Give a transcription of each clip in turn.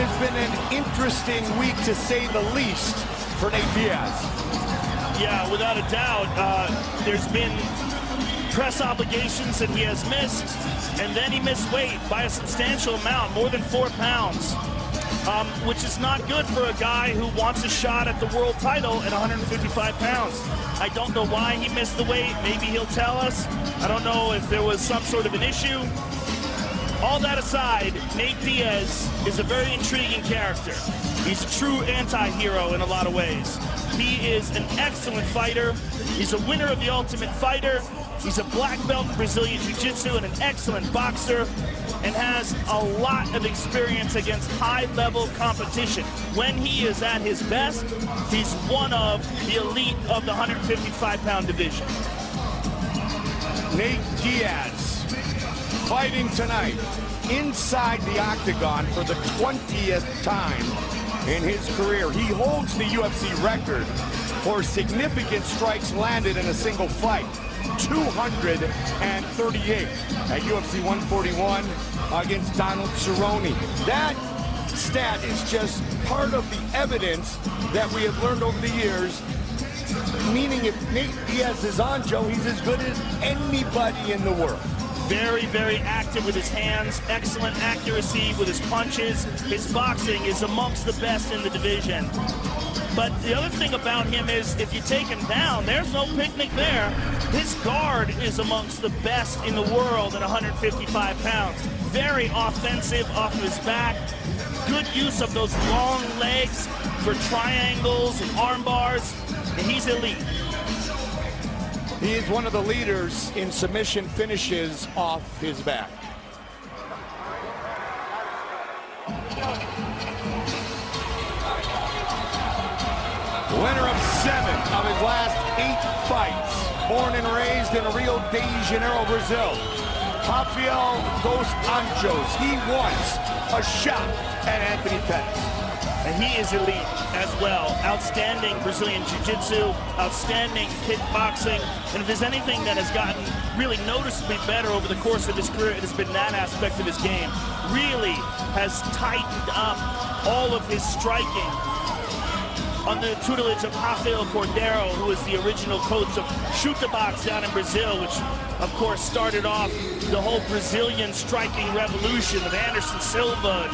has been an interesting week, to say the least, for Nate Diaz. Yeah, without a doubt. There's been press obligations that he has missed, and then he missed weight by a substantial amount, more than 4 pounds, which is not good for a guy who wants a shot at the world title at 155 pounds. I don't know why he missed the weight. Maybe he'll tell us. I don't know if there was some sort of an issue. All that aside, Nate Diaz is a very intriguing character. He's a true anti-hero in a lot of ways. He is an excellent fighter. He's a winner of the Ultimate Fighter. He's a black belt in Brazilian Jiu-Jitsu and an excellent boxer, and has a lot of experience against high-level competition. When he is at his best, he's one of the elite of the 155-pound division. Nate Diaz fighting tonight inside the octagon for the 20th time in his career. He holds the UFC record for significant strikes landed in a single fight, 238 at UFC 141 against Donald Cerrone. That stat is just part of the evidence that we have learned over the years, meaning if Nate Diaz is on, Joe, he's as good as anybody in the world. Very, very active with his hands, excellent accuracy with his punches. His boxing is amongst the best in the division. But the other thing about him is, if you take him down, there's no picnic there. His guard is amongst the best in the world at 155 pounds. Very offensive off of his back. Good use of those long legs for triangles and arm bars, and he's elite. He is one of the leaders in submission finishes off his back. Winner of 7 of his last 8 fights. Born and raised in Rio de Janeiro, Brazil. Rafael dos Anjos. He wants a shot at Anthony Pettis. And he is elite as well. Outstanding Brazilian Jiu-Jitsu, outstanding kickboxing. And if there's anything that has gotten really noticeably better over the course of his career, it has been that aspect of his game. Really has tightened up all of his striking under the tutelage of Rafael Cordeiro, who is the original coach of Chuta Box down in Brazil, which of course started off the whole Brazilian striking revolution of Anderson Silva,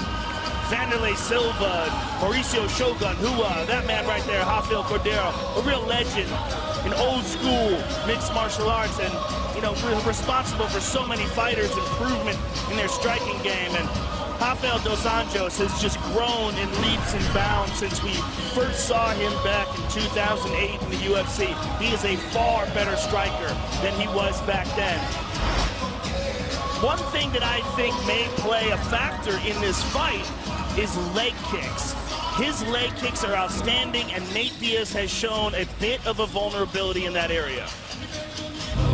Vanderlei Silva, Mauricio Shogun Rua, that man right there, Rafael Cordeiro, a real legend in old school mixed martial arts, and responsible for so many fighters' improvement in their striking game. And Rafael dos Anjos has just grown in leaps and bounds since we first saw him back in 2008 in the UFC. He is a far better striker than he was back then. One thing that I think may play a factor in this fight is leg kicks. His leg kicks are outstanding, and Nate Diaz has shown a bit of a vulnerability in that area.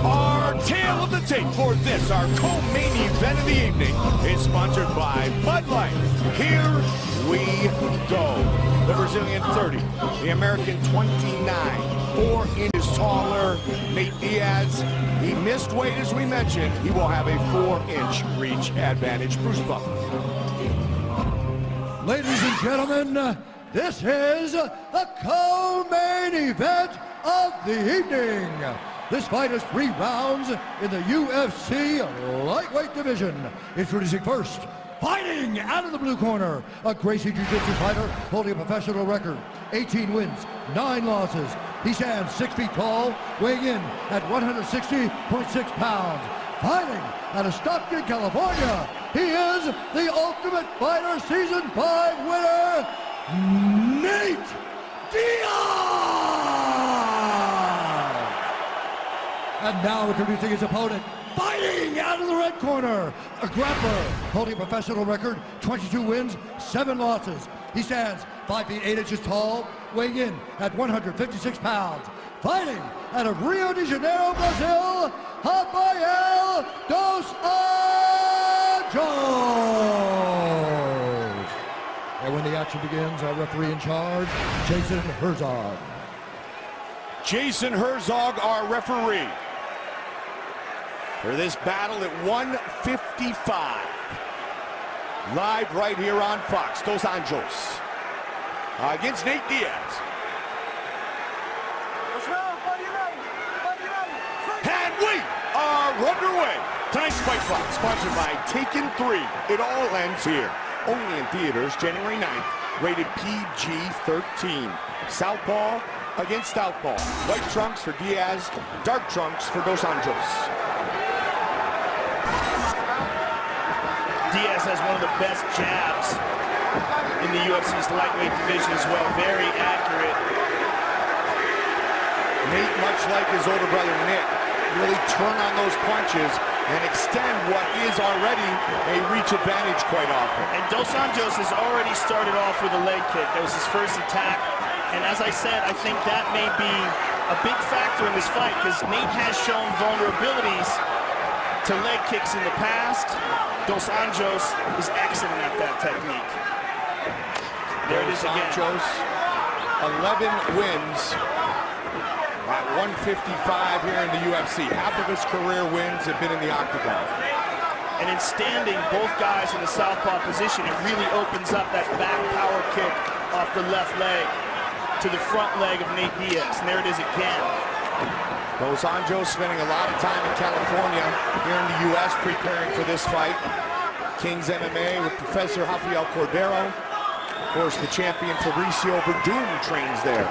Our tale of the tape for this, our co-main event of the evening, is sponsored by Bud Light. Here we go. The Brazilian 30, the American 29, 4 inches taller, Nate Diaz. He missed weight, as we mentioned. He will have a 4-inch reach advantage. Bruce Buffer. Ladies and gentlemen, this is the co-main event of the evening. This fight is 3 rounds in the UFC lightweight division. Introducing first, fighting out of the blue corner, a Gracie Jiu-Jitsu fighter holding a professional record, 18 wins, 9 losses. He stands 6 feet tall, weighing in at 160.6 pounds. Fighting out of Stockton, California, he is the Ultimate Fighter Season 5 winner, Nate Diaz! And now introducing his opponent, fighting out of the red corner, a grappler holding a professional record, 22 wins, 7 losses. He stands 5 feet 8 inches tall, weighing in at 156 pounds. Fighting out of Rio de Janeiro, Brazil, Rafael dos Anjos. And when the action begins, our referee in charge, Jason Herzog. Jason Herzog, our referee, for this battle at 155. live right here on Fox. Dos Anjos against Nate Diaz. And we are underway. Tonight's Fight Club, sponsored by Taken 3. It all ends here. Only in theaters January 9th. Rated PG-13. Southpaw against Southpaw. White trunks for Diaz, dark trunks for Dos Anjos. Diaz has one of the best jabs in the UFC's lightweight division as well. Very accurate. Nate, much like his older brother Nick, really turn on those punches and extend what is already a reach advantage quite often. And Dos Anjos has already started off with a leg kick. That was his first attack. And as I said, I think that may be a big factor in this fight because Nate has shown vulnerabilities to leg kicks in the past. Dos Anjos is excellent at that technique. There it is again. Dos Anjos, 11 wins at 155 here in the UFC. Half of his career wins have been in the octagon. And in standing both guys in the southpaw position, it really opens up that back power kick off the left leg to the front leg of Nate Diaz. And there it is again. Dos Anjos spending a lot of time in California, here in the U.S. preparing for this fight. King's MMA with Professor Rafael Cordero. Of course, the champion Fabricio Verdun trains there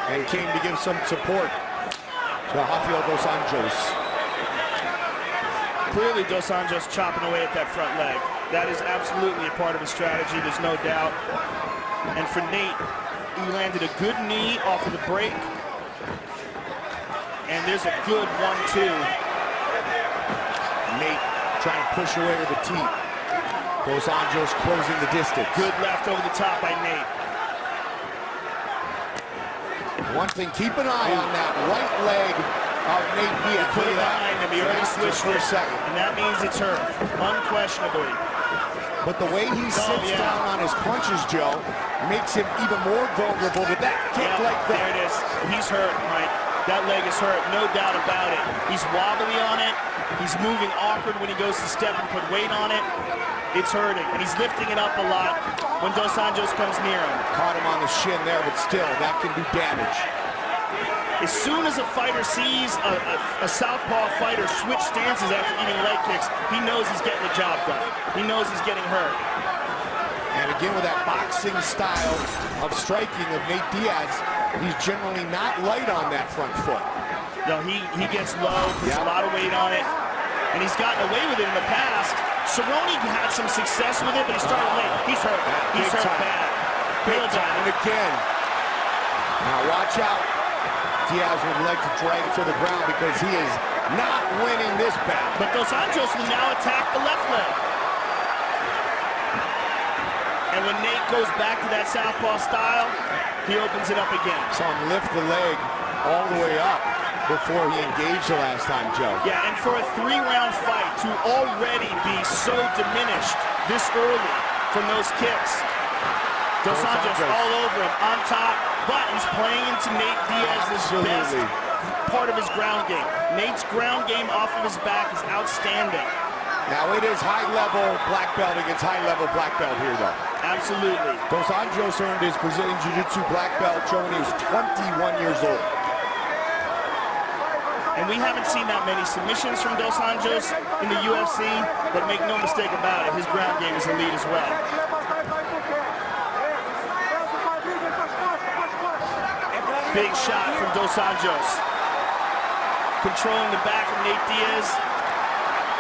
and came to give some support to Rafael dos Anjos. Clearly, Dos Anjos chopping away at that front leg. That is absolutely a part of his strategy, there's no doubt. And for Nate, he landed a good knee off of the break. And there's a good 1-2. Nate trying to push away with the teeth. Dos Anjos closing the distance. Good left over the top by Nate. One thing, keep an eye on that right leg of Nate Diaz. Put it behind him, he already switched for a second. And that means it's hurt, unquestionably. But the way he sits down on his punches, Joe, makes him even more vulnerable to that kick like that. There it is. He's hurt, Mike. That leg is hurt, no doubt about it. He's wobbly on it. He's moving awkward when he goes to step and put weight on it. It's hurting, and he's lifting it up a lot when Dos Anjos comes near him. Caught him on the shin there, but still, that can do damage. As soon as a fighter sees a southpaw fighter switch stances after eating leg kicks, he knows he's getting the job done. He knows he's getting hurt. And again, with that boxing style of striking of Nate Diaz, he's generally not light on that front foot. No, he gets low, puts a lot of weight on it, and he's gotten away with it in the past. Cerrone had some success with it, but he started late. He's hurt. He's hurt bad. Big time. And again. Now watch out. Diaz would like to drag it to the ground because he is not winning this battle. But Dos Anjos will now attack the left leg. And when Nate goes back to that southpaw style, he opens it up again. Saw him lift the leg all the way up before he engaged the last time, Joe. Yeah, and for a 3-round fight to already be so diminished this early from those kicks. Dos Anjos all over him, on top, but he's playing into Nate Diaz's best part of his ground game. Nate's ground game off of his back is outstanding. Now it is high-level black belt against high-level black belt here, though. Absolutely. Dos Anjos earned his Brazilian Jiu-Jitsu black belt when he was 21 years old. And we haven't seen that many submissions from Dos Anjos in the UFC, but make no mistake about it, his ground game is elite as well. Big shot from Dos Anjos. Controlling the back of Nate Diaz.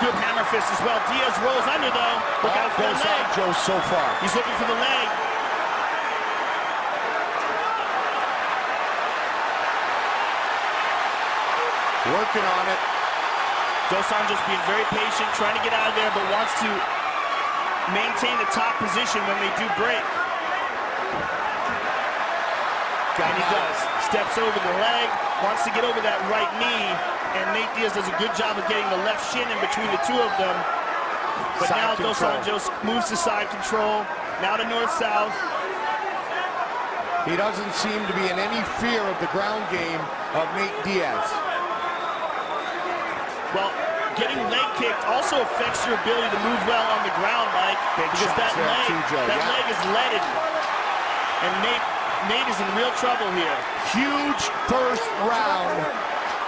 Good hammer fist as well. Diaz rolls under though. Look out for the leg. Dos Anjos so far. He's looking for the leg. Working on it. Dos Anjos being very patient, trying to get out of there, but wants to maintain the top position when they do break. And he does. Steps over the leg, wants to get over that right knee, and Nate Diaz does a good job of getting the left shin in between the two of them. But now Dos Anjos moves to side control, now to north-south. He doesn't seem to be in any fear of the ground game of Nate Diaz. Well, getting leg kicked also affects your ability to move well on the ground, Mike, because that leg is leaded. And Nate is in real trouble here. Huge first round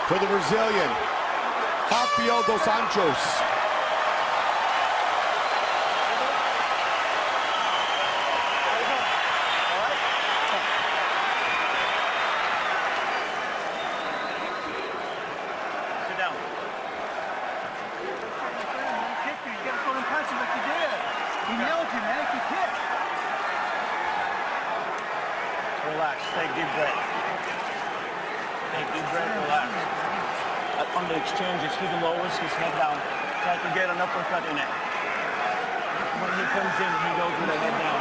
for the Brazilian, Rafael dos Anjos. Sit down. He nailed you, man. He kicked. Relax. Take deep breath. Take deep breath. Relax. On the exchanges, he lowers his head down. Try to get an uppercut in it. When he comes in, he goes with the head down.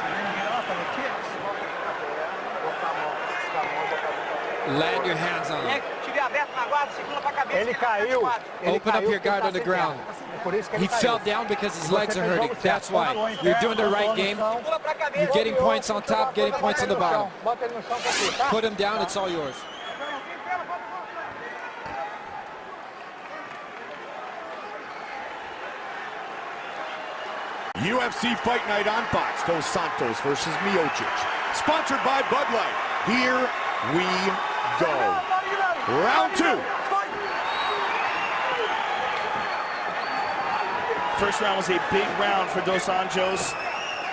And then get off on the kicks. Land your hands on him. Ele caiu. Open up your guard on the ground. He fell down because his legs are hurting. That's why. You're doing the right game. You're getting points on top, getting points on the bottom. Put him down, it's all yours. UFC Fight Night on Fox, Dos Santos versus Miocic. Sponsored by Bud Light. Here we go. Round two. First round was a big round for Dos Anjos.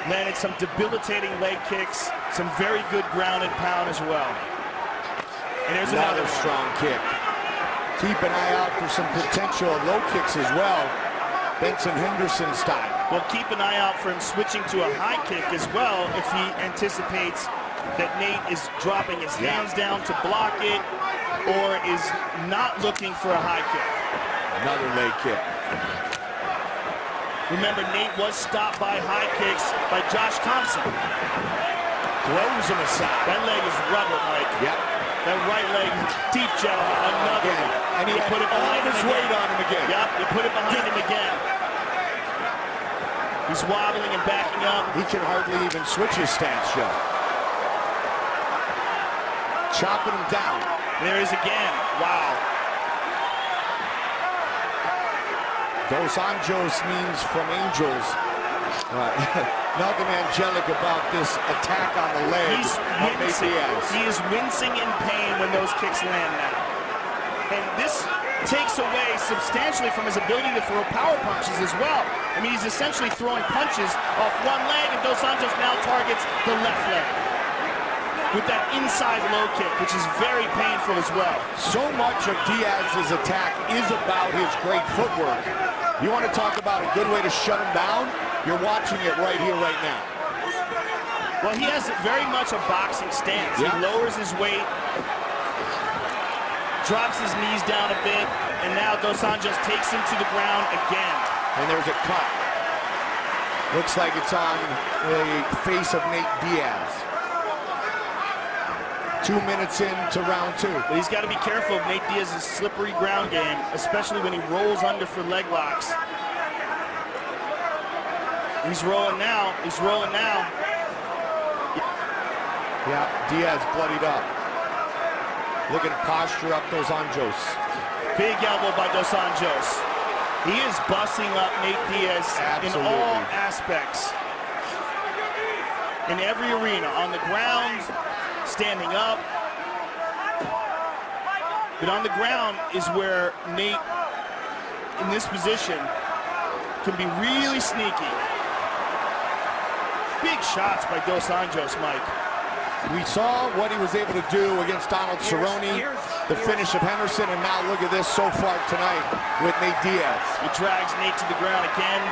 Landed some debilitating leg kicks, some very good ground and pound as well. And there's another strong kick. Keep an eye out for some potential low kicks as well. Benson Henderson style. Well, keep an eye out for him switching to a high kick as well if he anticipates that Nate is dropping his hands down to block it or is not looking for a high kick. Another leg kick. Remember, Nate was stopped by high kicks by Josh Thompson. Throws him aside. That leg is rubber, Mike. Yep. That right leg, deep gentleman, another. And he put it behind his weight on him again. Yep, you put it behind him again. He's wobbling and backing up. He can hardly even switch his stance, Joe. Chopping him down. There he is again. Wow. Dos Anjos means from angels. Nothing angelic about this attack on the leg. He's wincing. He is wincing in pain when those kicks land now. And this takes away substantially from his ability to throw power punches as well. I mean, he's essentially throwing punches off one leg, and Dos Anjos now targets the left leg with that inside low kick, which is very painful as well. So much of Diaz's attack is about his great footwork. You want to talk about a good way to shut him down? You're watching it right here, right now. Well, he has very much a boxing stance. Yeah. He lowers his weight, drops his knees down a bit, and now Dos Anjos takes him to the ground again. And there's a cut. Looks like it's on the face of Nate Diaz. 2 minutes into round two. But he's got to be careful of Nate Diaz's slippery ground game, especially when he rolls under for leg locks. He's rolling now. He's rolling now. Yeah, Diaz bloodied up. Look at posture up Dos Anjos. Big elbow by Dos Anjos. He is busting up Nate Diaz in all aspects. In every arena, on the ground, standing up. But on the ground is where Nate, in this position, can be really sneaky. Big shots by Dos Anjos, Mike. We saw what he was able to do against Donald Cerrone, the finish of Henderson, and now look at this so far tonight with Nate Diaz. He drags Nate to the ground again.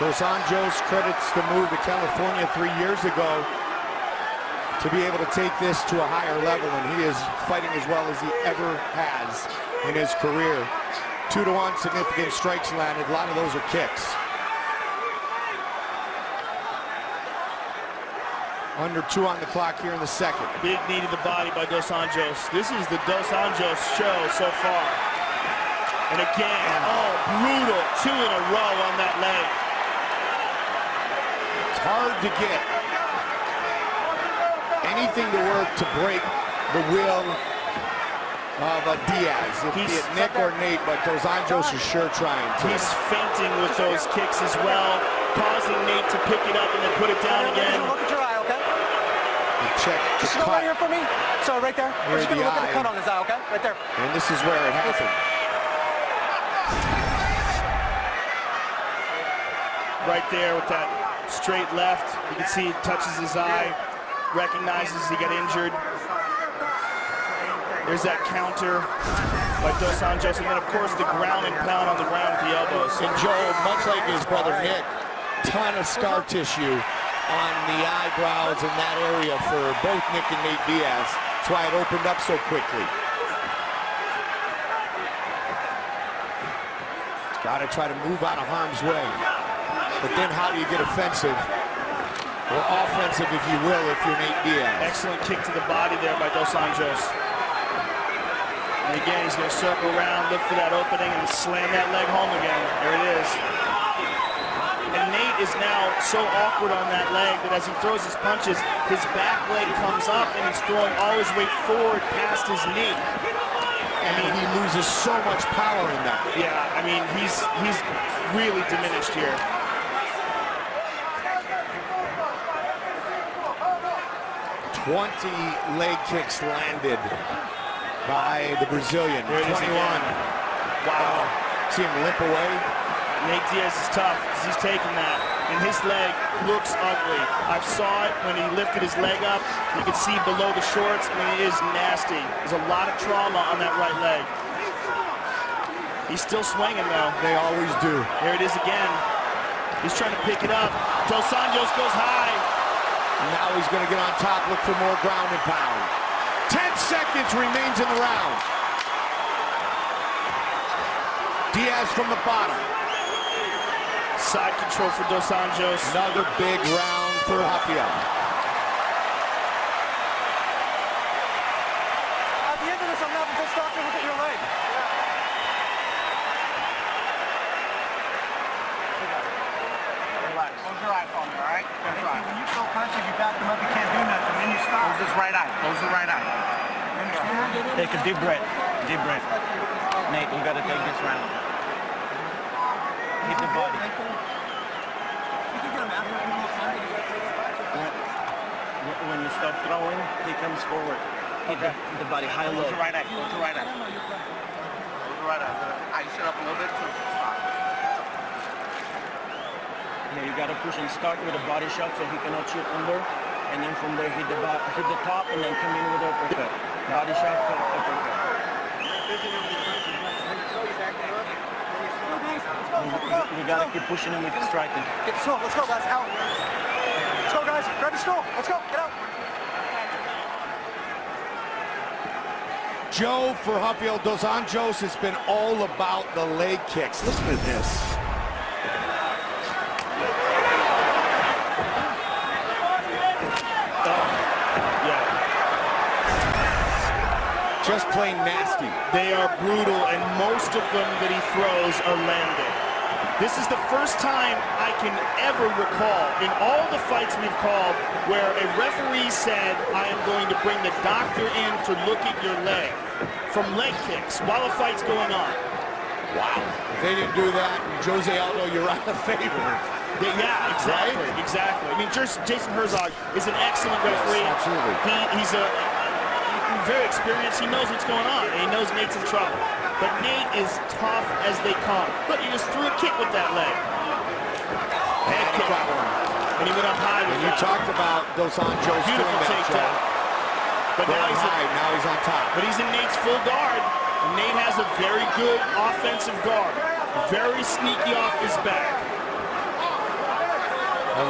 Dos Anjos credits the move to California 3 years ago to be able to take this to a higher level, and he is fighting as well as he ever has in his career. 2-1 significant strikes landed. A lot of those are kicks. Under 2 on the clock here in the second. Big knee to the body by Dos Anjos. This is the Dos Anjos show so far. And again, oh, brutal. 2 in a row on that leg. It's hard to get anything to work to break the will of Diaz. Be it Nick or Nate, but Dos Anjos is sure trying to. He's feinting with those kicks as well, causing Nate to pick it up and then put it down again. Look at your eye, okay? Check the Just go right here for me. So right there. Here's the look at eye. the cut on his eye, okay? Right there. And this is where it happened. Right there with that straight left. You can see he touches his eye, recognizes he got injured. There's that counter by Dos Anjos, and then of course the ground and pound on the ground with the elbows. And Joe, much like his brother Nick, ton of scar tissue on the eyebrows in that area for both Nick and Nate Diaz. That's why it opened up so quickly. Got to try to move out of harm's way. But then how do you get offensive? Or offensive, if you will, if you're Nate Diaz. Excellent kick to the body there by Dos Anjos. And again, he's going to circle around, look for that opening, and slam that leg home again. There it is. And Nate is now so awkward on that leg that as he throws his punches, his back leg comes up and he's throwing all his weight forward past his knee. I mean, he loses so much power in that. Yeah, I mean, he's really diminished here. Leg kicks landed by the Brazilian. 21. Wow. See him limp away. Nate Diaz is tough because he's taking that, and his leg looks ugly. I saw it when he lifted his leg up. You can see below the shorts. I mean, it is nasty. There's a lot of trauma on that right leg. He's still swinging, though. They always do. There it is again. He's trying to pick it up. Dos Anjos goes high. Now he's going to get on top, look for more ground and pound. 10 seconds remains in the round. Diaz from the bottom. Side control for Dos Anjos. Another big round for Rafael. At the end of this, I'm having to stop and look at your leg. Relax. Close your eye for me, all right? Close your eye. When you throw punches, you back them up, you can't do nothing. Then you stop. Close this right eye. Close the right eye. Take a deep breath. Deep breath. Nate, you got to take this round. Hit the body. When you stop throwing, he comes forward. Hit the body high low. Close your right eye. Close your right eye. Close your right eye. Eye shut up a little bit so stop. Yeah, you gotta push and start with a body shot so he cannot shoot under, and then from there hit the top and then come in with an uppercut. Body shot, uppercut. You gotta keep pushing him with striking. Get the snow. Let's go, guys. Out. Let's go, guys. Grab the snow. Let's go. Get out. Joe, for Rafael dos Anjos, it's been all about the leg kicks. Listen to this. Just plain nasty. They are brutal, and most of them that he throws are landing. This is the first time I can ever recall in all the fights we've called where a referee said, I am going to bring the doctor in to look at your leg from leg kicks while a fight's going on. Wow. If they didn't do that, Jose Aldo, you're out of favor. Yeah, exactly, right? Exactly. I mean, Jason Herzog is an excellent referee. Yes, absolutely. He's very experienced. He knows what's going on, and he knows Nate's in trouble. But Nate is tough as they come. Look, he just threw a kick with that leg. Head kick. And he went up high with and you talked about Dos Anjos doing that, Joe. But now he's on top. But he's in Nate's full guard. And Nate has a very good offensive guard. Very sneaky off his back.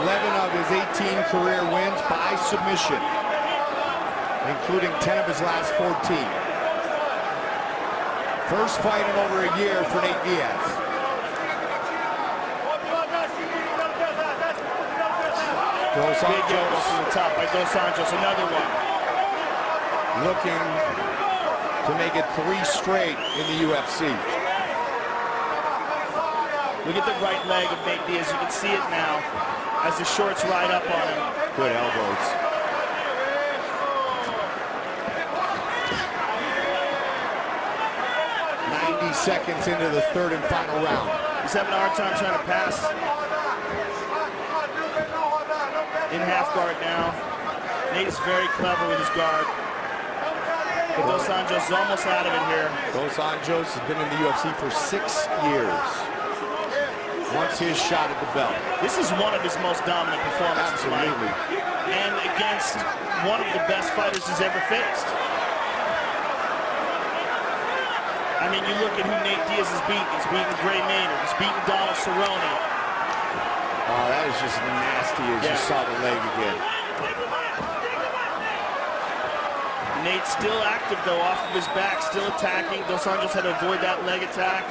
11 of his 18 career wins by submission, including 10 of his last 14. First fight in over a year for Nate Diaz. Dos Big elbow Anjos from the top by Dos Anjos, another one. Looking to make it 3 straight in the UFC. Look at the right leg of Nate Diaz. You can see it now as the shorts ride up on him. Good elbows. 90 seconds into the third and final round. He's having a hard time trying to pass. In half guard now. Nate is very clever with his guard. But Dos Anjos is almost out of it here. Dos Anjos has been in the UFC for 6 years. Wants his shot at the belt. This is one of his most dominant performances, Absolutely. Mike. And against one of the best fighters he's ever faced. I mean, you look at who Nate Diaz has beaten. He's beaten Gray Maynard. He's beaten Donald Cerrone. Oh, that is just nasty as you saw the leg again. Nate's still active, though, off of his back, still attacking. Dos Anjos had to avoid that leg attack.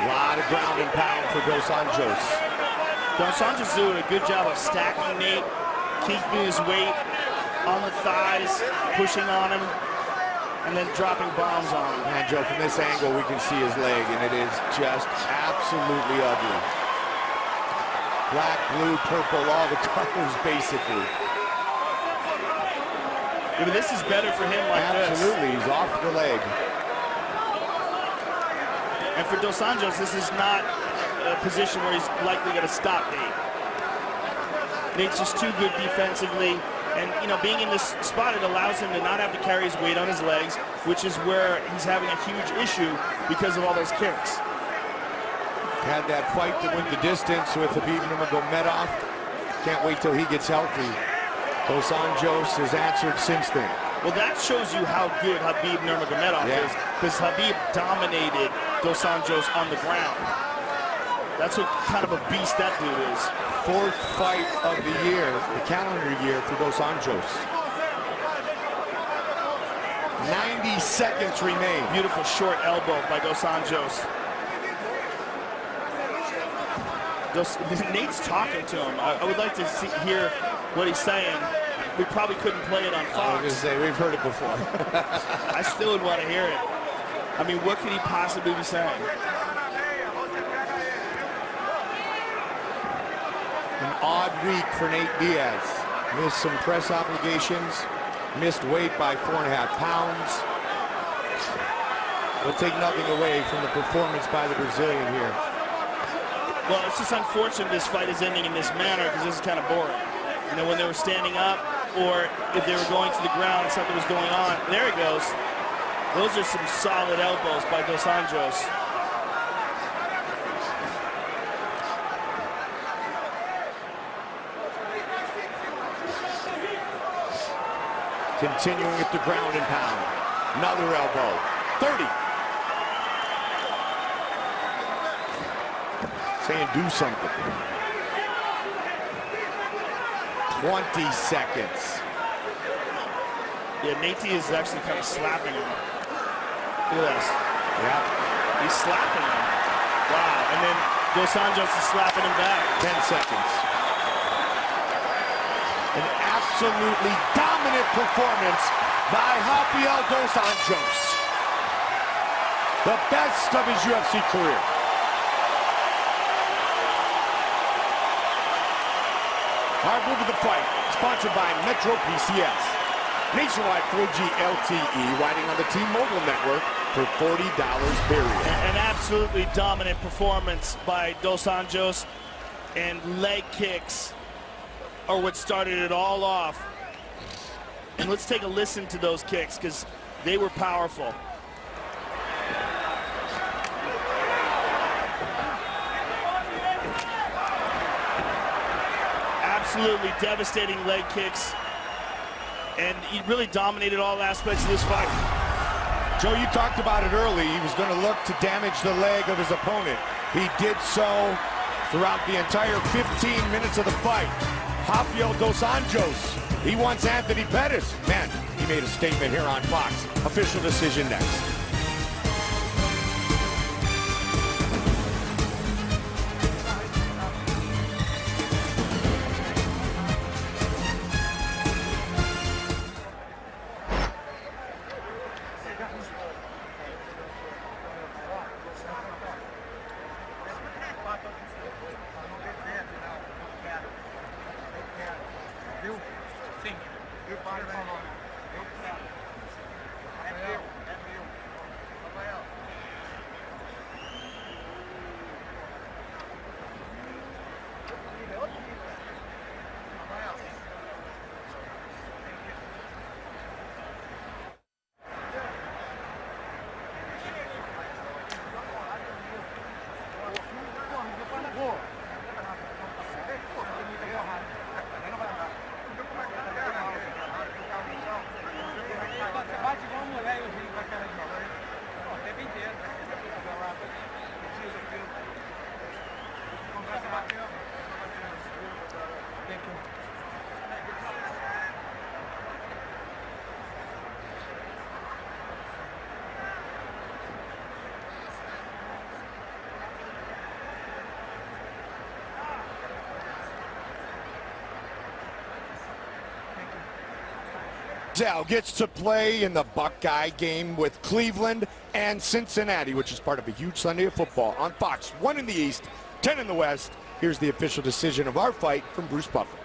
A lot of ground and pound for Dos Anjos. Dos Anjos doing a good job of stacking Nate, keeping his weight on the thighs, pushing on him, and then dropping bombs on him. Man, Joe, from this angle, we can see his leg, and it is just absolutely ugly. Black, blue, purple, all the colors, basically. Yeah, but this is better for him like Absolutely, he's off the leg. And for Dos Anjos, this is not a position where he's likely going to stop Nate. Nate's just too good defensively. And, you know, being in this spot, it allows him to not have to carry his weight on his legs, which is where he's having a huge issue because of all those kicks. Had that fight that went the distance with Khabib Nurmagomedov. Can't wait till he gets healthy. Dos Anjos has answered since then. Well, that shows you how good Khabib Nurmagomedov is, because Khabib dominated Dos Anjos on the ground. That's what kind of a beast that dude is. 4th fight of the year, the calendar year for Dos Anjos. 90 seconds remain. Beautiful short elbow by Dos Anjos. Nate's talking to him. I would like to hear what he's saying. We probably couldn't play it on Fox. I was going to say, we've heard it before. I still would want to hear it. I mean, what could he possibly be saying? An odd week for Nate Diaz. Missed some press obligations, missed weight by 4.5 pounds. We'll take nothing away from the performance by the Brazilian here. Well, it's just unfortunate this fight is ending in this manner because this is kind of boring. You know, when they were standing up or if they were going to the ground and something was going on. There he goes. Those are some solid elbows by Dos Anjos. Continuing at the ground and pound. Another elbow. 30. Saying do something. 20 seconds. Yeah, Nate is actually kind of slapping him. Look at this. Yeah. He's slapping him. Wow. And then Dos Anjos is slapping him back. 10 seconds. An absolutely dominant performance by Rafael dos Anjos. The best of his UFC career. Our move of the fight, sponsored by Metro PCS. Nationwide 4G LTE, riding on the T-Mobile network for $40 period. An absolutely dominant performance by Dos Anjos, and leg kicks are what started it all off. And let's take a listen to those kicks because they were powerful. Absolutely devastating leg kicks, and he really dominated all aspects of this fight. Joe, you talked about it early. He was going to look to damage the leg of his opponent. He did so throughout the entire 15 minutes of the fight. Rafael dos Anjos, he wants Anthony Pettis. Man, he made a statement here on Fox. Official decision next. Dell gets to play in the Buckeye game with Cleveland and Cincinnati, which is part of a huge Sunday of football on Fox. 1 in the East, 10 in the West. Here's the official decision of our fight from Bruce Buffer.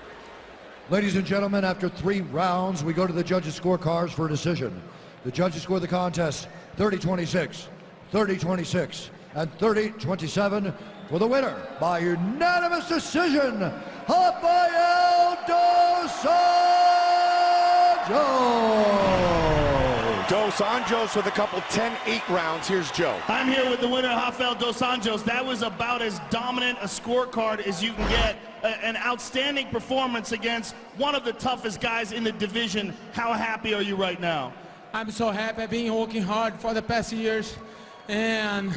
Ladies and gentlemen, after 3 rounds, we go to the judges' scorecards for a decision. The judges score the contest 30-26, 30-26, and 30-27 for the winner by unanimous decision, Rafael dos Anjos. Dos Anjos with a couple 10-8 rounds. Here's Joe. I'm here with the winner, Rafael dos Anjos. That was about as dominant a scorecard as you can get. An outstanding performance against one of the toughest guys in the division. How happy are you right now? I'm so happy. I've been working hard for the past years. And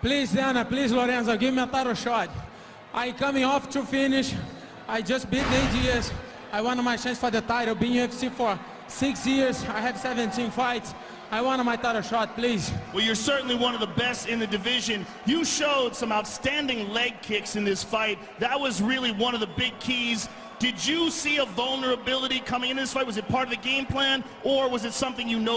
please, Dana, please, Lorenzo, give me a title shot. I coming off to finish. I just beat Diaz. I won my chance for the title. Being UFC for 6 years. I have 17 fights. I want my title shot, please. Well, you're certainly one of the best in the division. You showed some outstanding leg kicks in this fight. That was really one of the big keys. Did you see a vulnerability coming into this fight? Was it part of the game plan, or was it something you noticed?